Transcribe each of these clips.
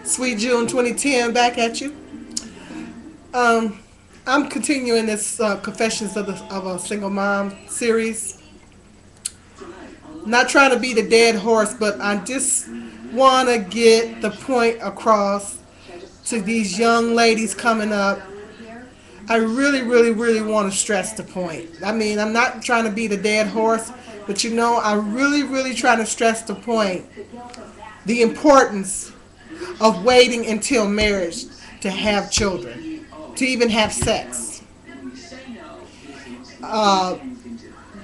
Sweet June 2010 back at you. Um, I'm continuing this Confessions of a Single Mom series. Not trying to be the dead horse, but I just want to get the point across to these young ladies coming up. I really, really, really want to stress the point. I mean, I'm not trying to be the dead horse, but I really, really try to stress the point. The importance of waiting until marriage to have children, to even have sex. Uh,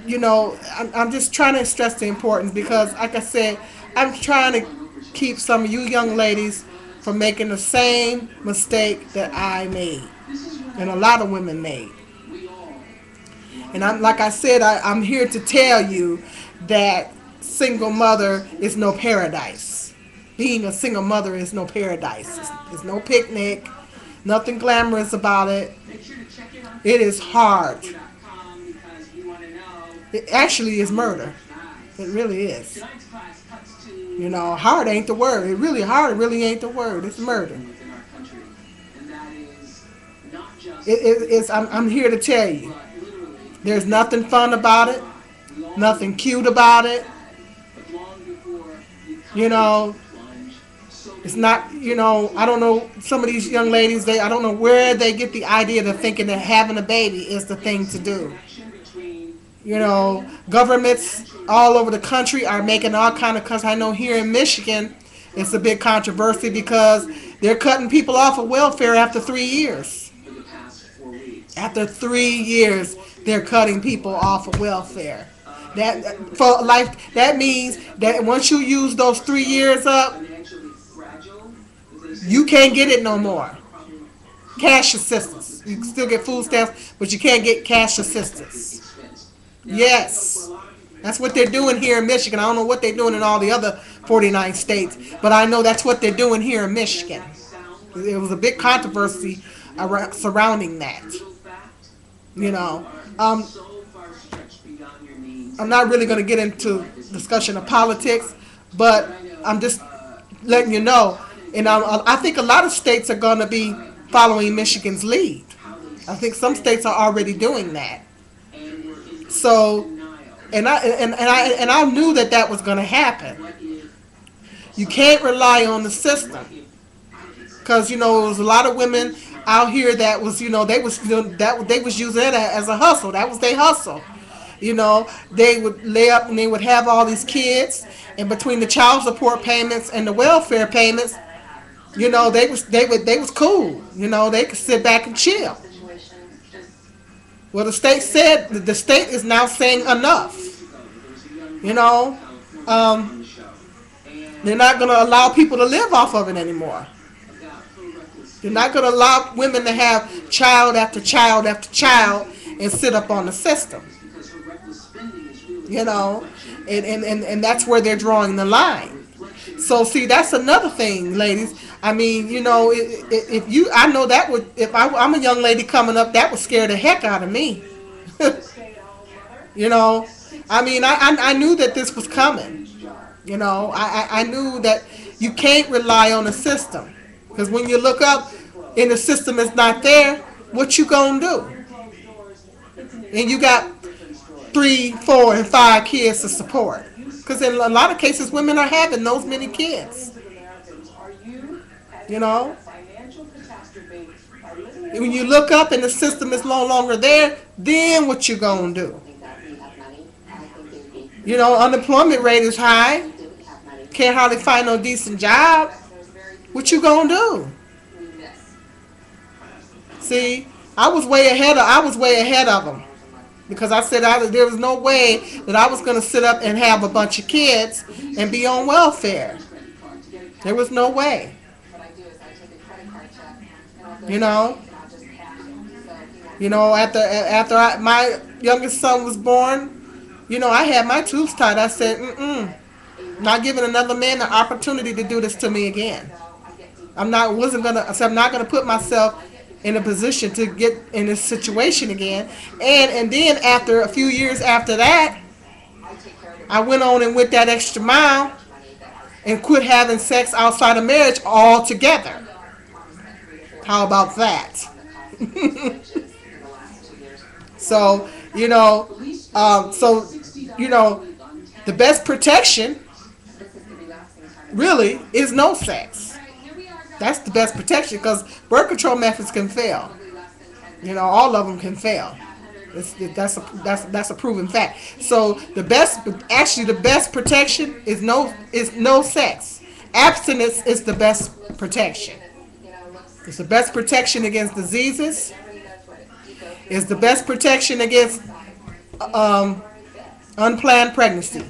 I'm just trying to stress the importance because, like I said, I'm trying to keep some of you young ladies from making the same mistake that I made and a lot of women made. And like I said, I'm here to tell you that single mother is no paradise. Being a single mother is no paradise. It's no picnic, nothing glamorous about it. It is hard. It actually is murder. It really is. Hard ain't the word. Hard really ain't the word. It's murder. I'm here to tell you. There's nothing fun about it. Nothing cute about it. It's not, I don't know, some of these young ladies, I don't know where they get the idea of thinking that having a baby is the thing to do. Governments all over the country are making all kind of cuts. I know here in Michigan, it's a big controversy because they're cutting people off of welfare after 3 years. After 3 years, they're cutting people off of welfare. That means that once you use those 3 years up, you can't get it no more. Cash assistance. You can still get food stamps, but you can't get cash assistance. Yes. That's what they're doing here in Michigan. I don't know what they're doing in all the other 49 states, but I know that's what they're doing here in Michigan. It was a big controversy surrounding that. I'm not really going to get into discussion of politics, but I'm just letting you know. And I think a lot of states are going to be following Michigan's lead. I think some states are already doing that. So, and I knew that was going to happen. You can't rely on the system because there was a lot of women out here that was they was using it as a hustle. That was their hustle. They would lay up and they would have all these kids, and between the child support payments and the welfare payments, they was cool. They could sit back and chill. Well, the state said the state is now saying enough. They're not going to allow people to live off of it anymore. They're not going to allow women to have child after child after child and sit up on the system. And that's where they're drawing the line. So see, that's another thing, ladies. I mean, I know that would, if I'm a young lady coming up, that would scare the heck out of me. I mean, I knew that this was coming. I knew that you can't rely on the system. Because when you look up and the system is not there, what you gonna do? And you got 3, 4, and 5 kids to support. Because in a lot of cases, women are having those many kids. When you look up and the system is no longer there, then what you gonna do? Unemployment rate is high. Can't hardly find no decent job. What you gonna do? See, I was way ahead of them. Because I said there was no way that I was going to sit up and have a bunch of kids and be on welfare. There was no way. After my youngest son was born, I had my tubes tied. I said, not giving another man the opportunity to do this to me again. I'm not going to put myself in a position to get in this situation again. And then after a few years after that, I went on and went that extra mile and quit having sex outside of marriage altogether. How about that? So, so, you know, the best protection really is no sex. That's the best protection because birth control methods can fail. All of them can fail. That's a proven fact. So the best protection is no sex. Abstinence is the best protection. It's the best protection against diseases. It's the best protection against unplanned pregnancy.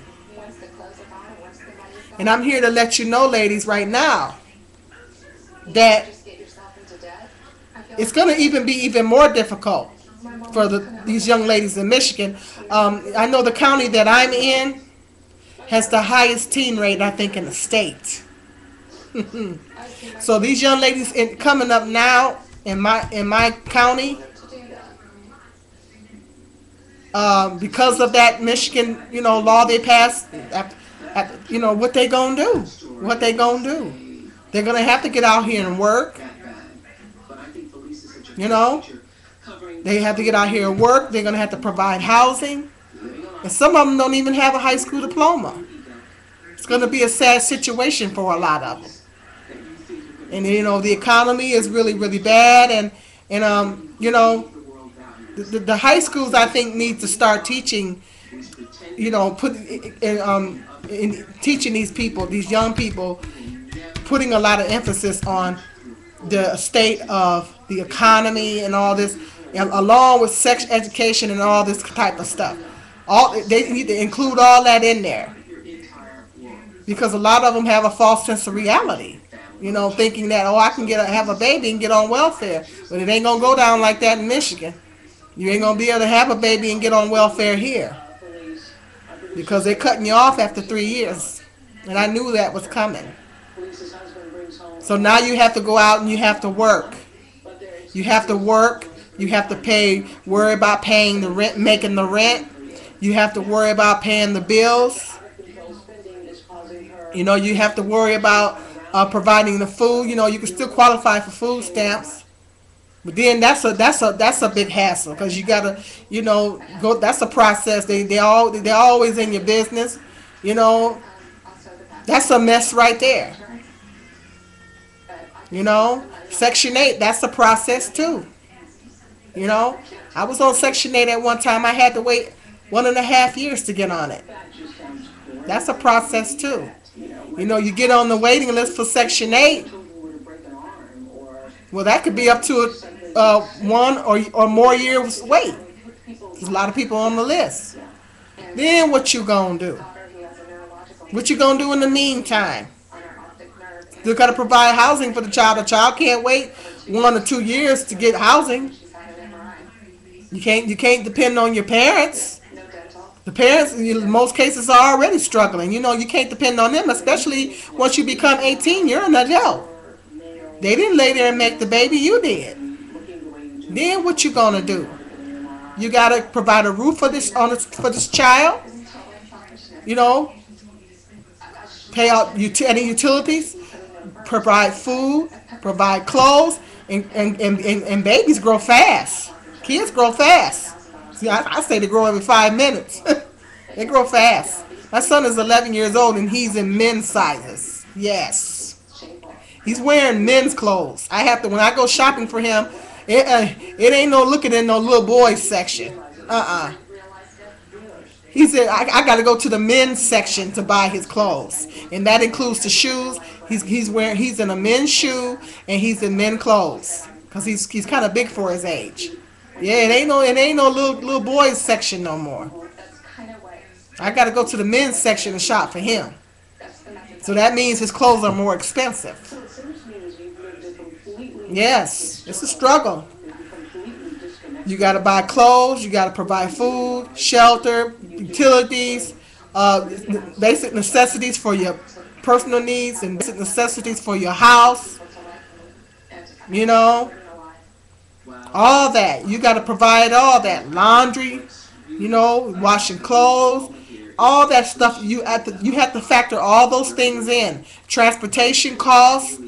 And I'm here to let you know, ladies, right now, that it's going to be even more difficult for these young ladies in Michigan. I know the county that I'm in has the highest teen rate, I think, in the state. So these young ladies coming up now in my county, because of that Michigan, law they passed, what they gonna do? What they gonna do? They're gonna have to get out here and work. They have to get out here and work. They're gonna have to provide housing, and some of them don't even have a high school diploma. It's gonna be a sad situation for a lot of them. And the economy is really, really bad, and the high schools, I think, need to start teaching, teaching these people, these young people, putting a lot of emphasis on the state of the economy and all this, and along with sex education and all this type of stuff. They need to include all that in there, because a lot of them have a false sense of reality. Thinking that, I can have a baby and get on welfare, but it ain't gonna go down like that in Michigan. You ain't gonna be able to have a baby and get on welfare here, because they're cutting you off after 3 years, and I knew that was coming. So now you have to go out and you have to work. You have to work. You have to worry about paying the rent, making the rent. You have to worry about paying the bills. You have to worry about providing the food. You can still qualify for food stamps, but then that's a big hassle, because you gotta go. That's a process. They're always in your business. That's a mess right there. Section 8, that's a process too. I was on Section 8 at one time. I had to wait 1.5 years to get on it. That's a process too. You get on the waiting list for Section 8. Well, that could be up to 1 or more years wait. There's a lot of people on the list. Then what you gonna do? What you gonna do in the meantime? You got to provide housing for the child. The child can't wait 1 or 2 years to get housing. You can't depend on your parents. The parents, in most cases, are already struggling. You can't depend on them, especially once you become 18. You're an adult. They didn't lay there and make the baby. You did. Then what you gonna do? You gotta provide a roof for this child. Pay out any utilities. Provide food, provide clothes, and babies grow fast. Kids grow fast. See, I say they grow every 5 minutes. They grow fast. My son is 11 years old, and he's in men's sizes. Yes. He's wearing men's clothes. When I go shopping for him, it ain't no looking in no little boys section. He said, I got to go to the men's section to buy his clothes. And that includes the shoes. He's in a men's shoe, and he's in men's clothes, because he's kind of big for his age. Yeah, it ain't no little boys section no more. I got to go to the men's section and shop for him. So that means his clothes are more expensive. Yes, it's a struggle. You got to buy clothes, you got to provide food, shelter, utilities, basic necessities for your personal needs, and basic necessities for your house. All that. You got to provide all that. Laundry, washing clothes, All that stuff you have to factor all those things in. Transportation costs.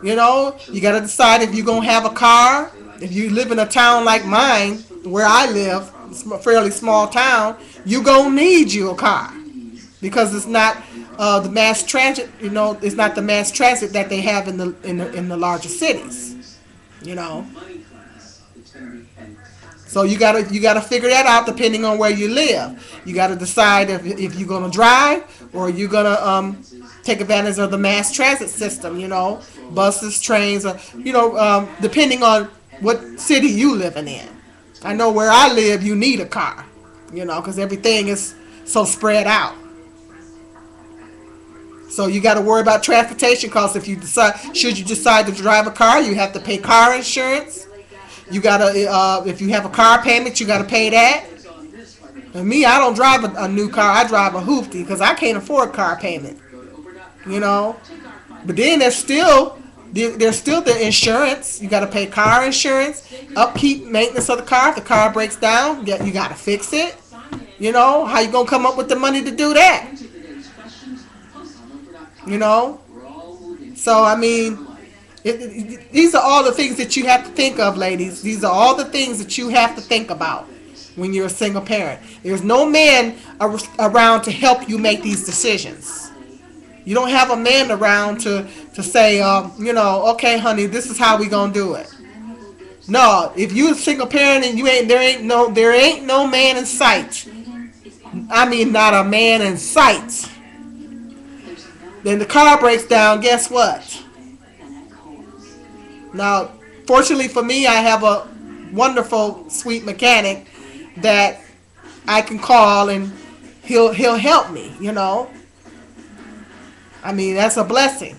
You know, you got to decide if you're gonna have a car. If you live in a town like mine, where I live, it's a fairly small town, you gonna need you a car because it's not the mass transit. You know, it's not the mass transit that they have in the larger cities. You know, so you gotta figure that out depending on where you live. You gotta decide if you're gonna drive or you're gonna take advantage of the mass transit system. You know, buses, trains, or depending on what city you living in. I know where I live, you need a car. You know, because everything is so spread out. So you got to worry about transportation costs. If you decide to drive a car, you have to pay car insurance. You gotta, if you have a car payment, you gotta pay that. And me, I don't drive a new car. I drive a hoopty because I can't afford car payment. You know, but then there's still the insurance. You gotta pay car insurance, upkeep, maintenance of the car. If the car breaks down, you gotta fix it. You know, how you gonna come up with the money to do that? You know, so I mean. These are all the things that you have to think of, ladies. These are all the things that you have to think about when you're a single parent. There's no man around to help you make these decisions. You don't have a man around to say, okay, honey, this is how we gonna do it. No, if you're a single parent and there ain't no man in sight. I mean, not a man in sight. Then the car breaks down. Guess what? Now, fortunately for me, I have a wonderful, sweet mechanic that I can call and he'll help me, you know. I mean, that's a blessing.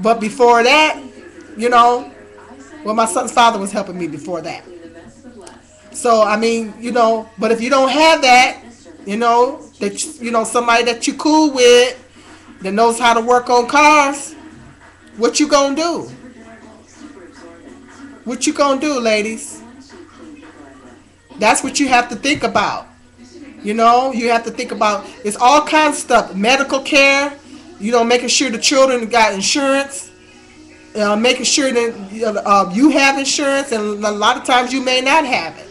But before that, my son's father was helping me before that. So, I mean, but if you don't have that, somebody that you cool with that knows how to work on cars, what you gonna do? What you gonna do, ladies? That's what you have to think about. You have to think about, it's all kinds of stuff. Medical care, making sure the children got insurance, making sure that you have insurance, and a lot of times you may not have it.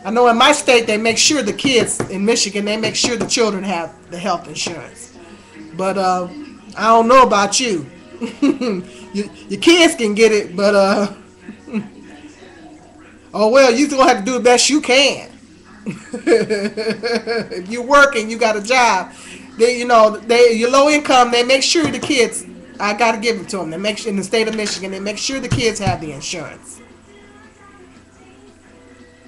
I know in my state they make sure the kids in Michigan, they make sure the children have the health insurance. But I don't know about you. Your kids can get it, but oh well, you gonna have to do the best you can. If you're working, you got a job. You're low income. They make sure the kids. I gotta give it to them. They make sure in the state of Michigan, they make sure the kids have the insurance.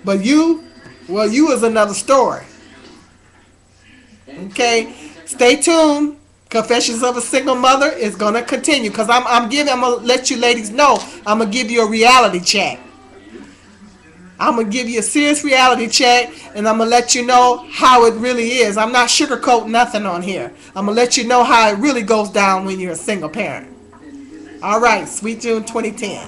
But you is another story. Okay, stay tuned. Confessions of a Single Mother is gonna continue because I'm gonna let you ladies know. I'm gonna give you a reality check. I'm gonna give you a serious reality check, and I'm gonna let you know how it really is. I'm not sugarcoating nothing on here. I'm gonna let you know how it really goes down when you're a single parent. All right, Sweet June 2010.